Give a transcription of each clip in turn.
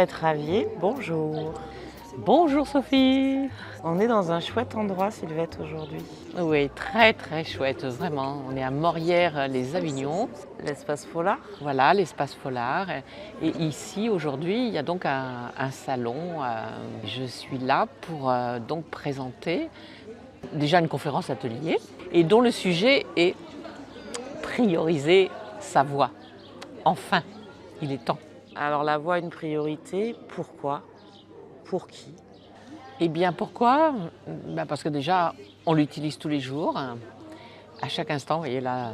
Sylvette Ravier, bonjour. Bonjour Sophie. On est dans un chouette endroit, Sylvette, aujourd'hui. Oui, très très chouette, vraiment. On est à Morières-les-Avignon. L'espace Follard. Voilà, l'espace Follard. Et ici, aujourd'hui, il y a donc un salon. Je suis là pour donc présenter déjà une conférence atelier et dont le sujet est prioriser sa voix. Enfin, il est temps. Alors la voix, une priorité, pourquoi? Pour qui? Eh bien, pourquoi? Parce que déjà, on l'utilise tous les jours, à chaque instant. Vous voyez là,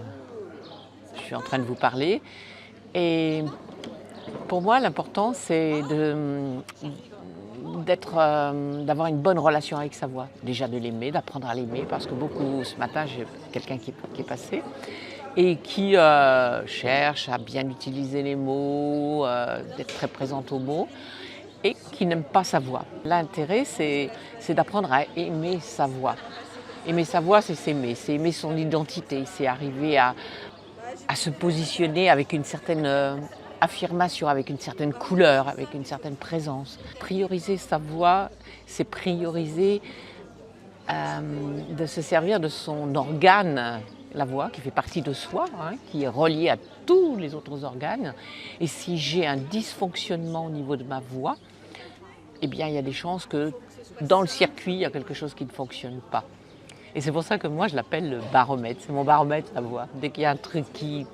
je suis en train de vous parler. Et pour moi, l'important, c'est d'avoir une bonne relation avec sa voix. Déjà de l'aimer, d'apprendre à l'aimer, parce que beaucoup, ce matin, j'ai quelqu'un qui est passé et qui cherche à bien utiliser les mots, d'être très présente aux mots, et qui n'aime pas sa voix. L'intérêt, c'est d'apprendre à aimer sa voix. Aimer sa voix, c'est aimer son identité, c'est arriver à se positionner avec une certaine affirmation, avec une certaine couleur, avec une certaine présence. Prioriser sa voix, c'est prioriser de se servir de son organe, la voix, qui fait partie de soi, qui est reliée à tous les autres organes. Et si j'ai un dysfonctionnement au niveau de ma voix, eh bien, il y a des chances que dans le circuit, il y a quelque chose qui ne fonctionne pas. Et c'est pour ça que moi, je l'appelle le baromètre. C'est mon baromètre, la voix. Dès qu'il y a un truc qui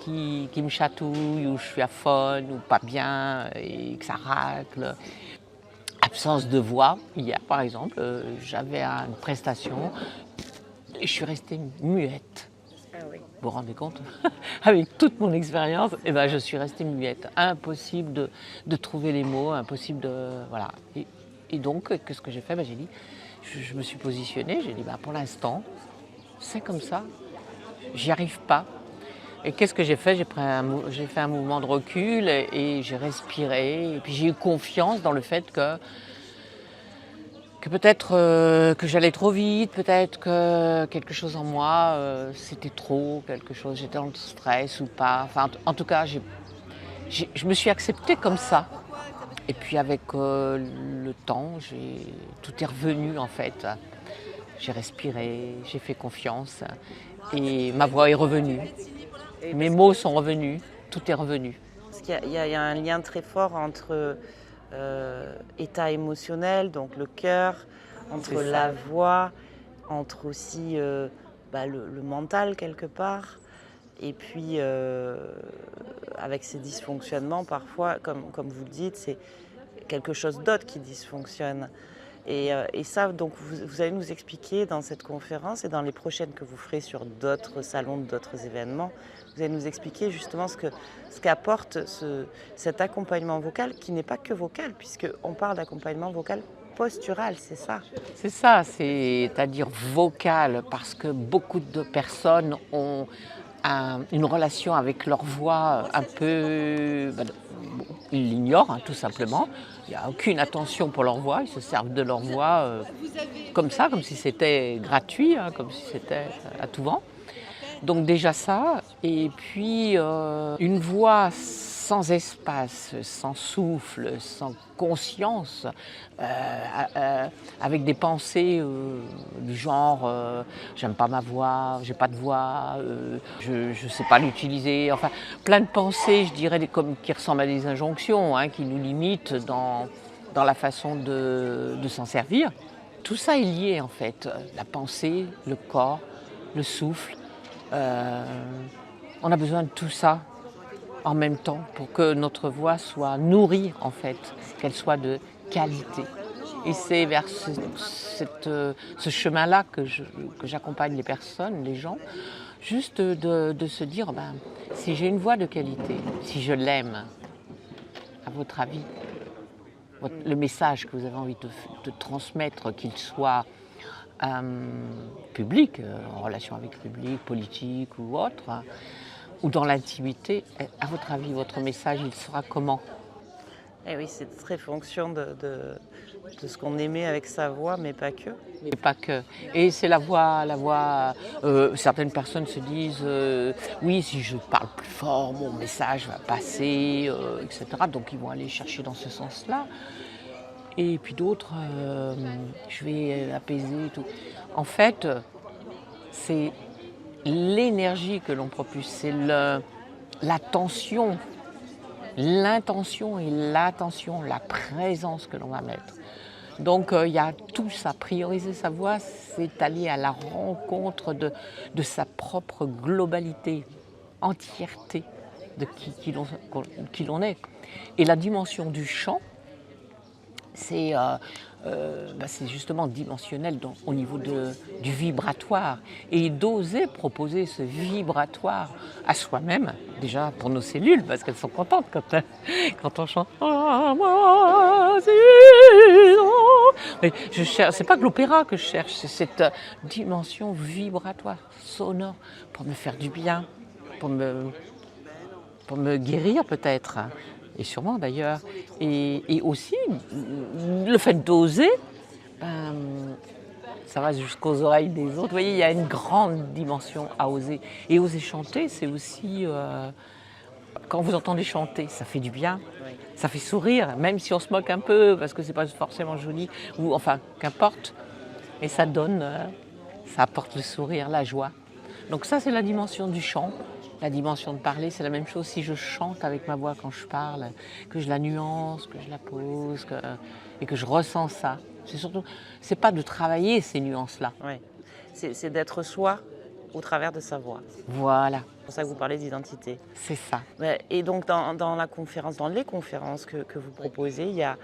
me chatouille, ou je suis aphone, ou pas bien, et que ça racle. Absence de voix. Hier, par exemple, j'avais une prestation et je suis restée muette. Ah oui. Vous vous rendez compte? Avec toute mon expérience, je suis restée muette. Impossible de trouver les mots, impossible de... Voilà. Et donc, qu'est-ce que j'ai fait? J'ai dit, je me suis positionnée, j'ai dit, pour l'instant, c'est comme ça, j'y arrive pas. Et qu'est-ce que j'ai fait? J'ai fait un mouvement de recul et j'ai respiré. Et puis j'ai eu confiance dans le fait que peut-être que j'allais trop vite, peut-être que quelque chose en moi, c'était trop, quelque chose, j'étais dans le stress ou pas. Enfin, en tout cas, je me suis acceptée comme ça. Et puis avec le temps, tout est revenu en fait. J'ai respiré, j'ai fait confiance et ma voix est revenue. Mes mots sont revenus, tout est revenu. Parce qu'il y a un lien très fort entre état émotionnel, donc le cœur, entre la voix, entre aussi le mental quelque part. Et puis, avec ces dysfonctionnements, parfois, comme vous le dites, c'est quelque chose d'autre qui dysfonctionne. Et ça, donc, vous allez nous expliquer dans cette conférence et dans les prochaines que vous ferez sur d'autres salons, d'autres événements, vous allez nous expliquer justement ce qu'apporte cet accompagnement vocal, qui n'est pas que vocal, puisqu'on parle d'accompagnement vocal postural, c'est ça? C'est ça, c'est-à-dire vocal, parce que beaucoup de personnes ont une relation avec leur voix un peu... ils l'ignorent, tout simplement. Il n'y a aucune attention pour leur voix, ils se servent de leur voix comme ça, comme si c'était gratuit, comme si c'était à tout vent. Donc déjà ça, et puis une voix sans espace, sans souffle, sans conscience, avec des pensées du genre j'aime pas ma voix, j'ai pas de voix, je sais pas l'utiliser, enfin plein de pensées, je dirais, qui ressemblent à des injonctions, qui nous limitent dans la façon de s'en servir. Tout ça est lié en fait, la pensée, le corps, le souffle. On a besoin de tout ça en même temps pour que notre voix soit nourrie en fait, qu'elle soit de qualité. Et c'est vers ce chemin-là que j'accompagne les personnes, les gens, juste de se dire, si j'ai une voix de qualité, si je l'aime, à votre avis, le message que vous avez envie de transmettre, qu'il soit public, en relation avec le public, politique ou autre, ou dans l'intimité, à votre avis, votre message, il sera comment? Et oui, c'est très fonction de ce qu'on aimait avec sa voix, mais pas que. Mais pas que. Et c'est certaines personnes se disent, oui, si je parle plus fort, mon message va passer, etc. Donc ils vont aller chercher dans ce sens-là. Et puis d'autres, je vais apaiser et tout. En fait, c'est l'énergie que l'on propulse, c'est l'attention, l'intention et l'attention, la présence que l'on va mettre. Donc il y a tout ça, prioriser sa voix, c'est aller à la rencontre de sa propre globalité, entièreté de qui l'on est. Et la dimension du chant, c'est justement dimensionnel au niveau du vibratoire. Et d'oser proposer ce vibratoire à soi-même, déjà pour nos cellules, parce qu'elles sont contentes quand on chante. C'est pas que l'opéra que je cherche, c'est cette dimension vibratoire, sonore, pour me faire du bien, pour me guérir peut-être. Et sûrement d'ailleurs. Et aussi, le fait d'oser, ça va jusqu'aux oreilles des autres. Vous voyez, il y a une grande dimension à oser. Et oser chanter, c'est aussi, quand vous entendez chanter, ça fait du bien, ça fait sourire, même si on se moque un peu, parce que c'est pas forcément joli, ou enfin, qu'importe. Et ça apporte le sourire, la joie. Donc ça, c'est la dimension du chant. La dimension de parler, c'est la même chose si je chante avec ma voix quand je parle, que je la nuance, que je la pose, et que je ressens ça. C'est pas de travailler ces nuances-là. Oui. C'est d'être soi au travers de sa voix. Voilà. C'est pour ça que vous parlez d'identité. C'est ça. Et donc dans la conférence, dans les conférences que vous proposez, il y a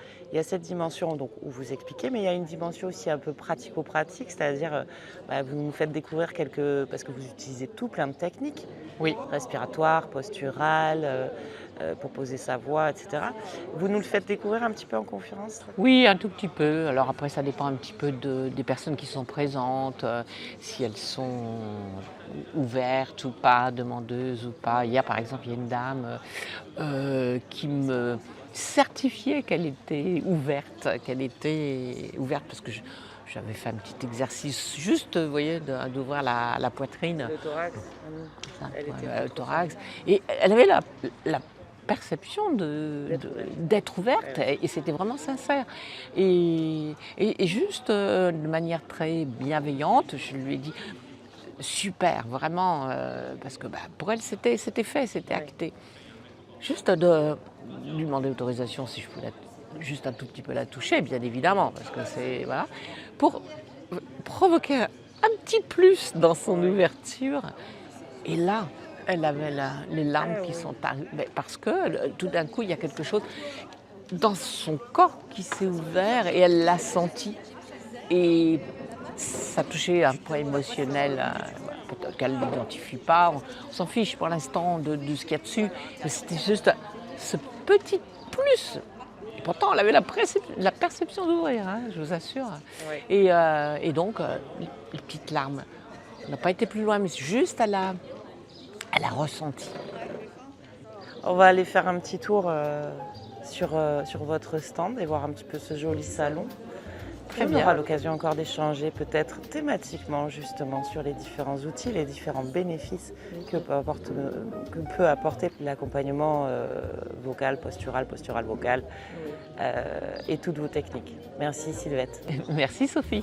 cette dimension donc, où vous expliquez, mais il y a une dimension aussi un peu pratico-pratique, c'est-à-dire vous nous faites découvrir parce que vous utilisez plein de techniques, oui, respiratoires, posturales, pour poser sa voix, etc. Vous nous le faites découvrir un petit peu en conférence? Oui, un tout petit peu. Alors après, ça dépend un petit peu des personnes qui sont présentes, si elles sont ouvertes ou pas, demandeuses ou pas. Il y a par exemple une dame qui me certifiait qu'elle était ouverte, parce que j'avais fait un petit exercice juste, vous voyez, d'ouvrir la poitrine. Le thorax. Le thorax. Et elle avait la perception d'être ouverte et c'était vraiment sincère. Et juste de manière très bienveillante, je lui ai dit super, vraiment, parce que pour elle c'était fait, c'était acté. Juste de lui demander l'autorisation si je pouvais juste un tout petit peu la toucher, bien évidemment, parce que c'est voilà, pour provoquer un petit plus dans son ouverture. Et là, elle avait les larmes qui sont arrivées, parce que tout d'un coup, il y a quelque chose dans son corps qui s'est ouvert et elle l'a senti. Et ça touchait un point émotionnel, peut-être qu'elle ne l'identifie pas, on s'en fiche pour l'instant de ce qu'il y a dessus. Mais c'était juste ce petit plus. Et pourtant, elle avait la perception d'ouvrir, hein, je vous assure. Oui. Et donc, les petites larmes. On n'a pas été plus loin, mais juste elle a ressenti. On va aller faire un petit tour sur votre stand et voir un petit peu ce joli salon. Très On bien. aura l'occasion encore d'échanger peut-être thématiquement justement sur les différents outils, les différents bénéfices que peut apporter l'accompagnement vocal, postural vocal et toutes vos techniques. Merci Sylvette. Merci Sophie.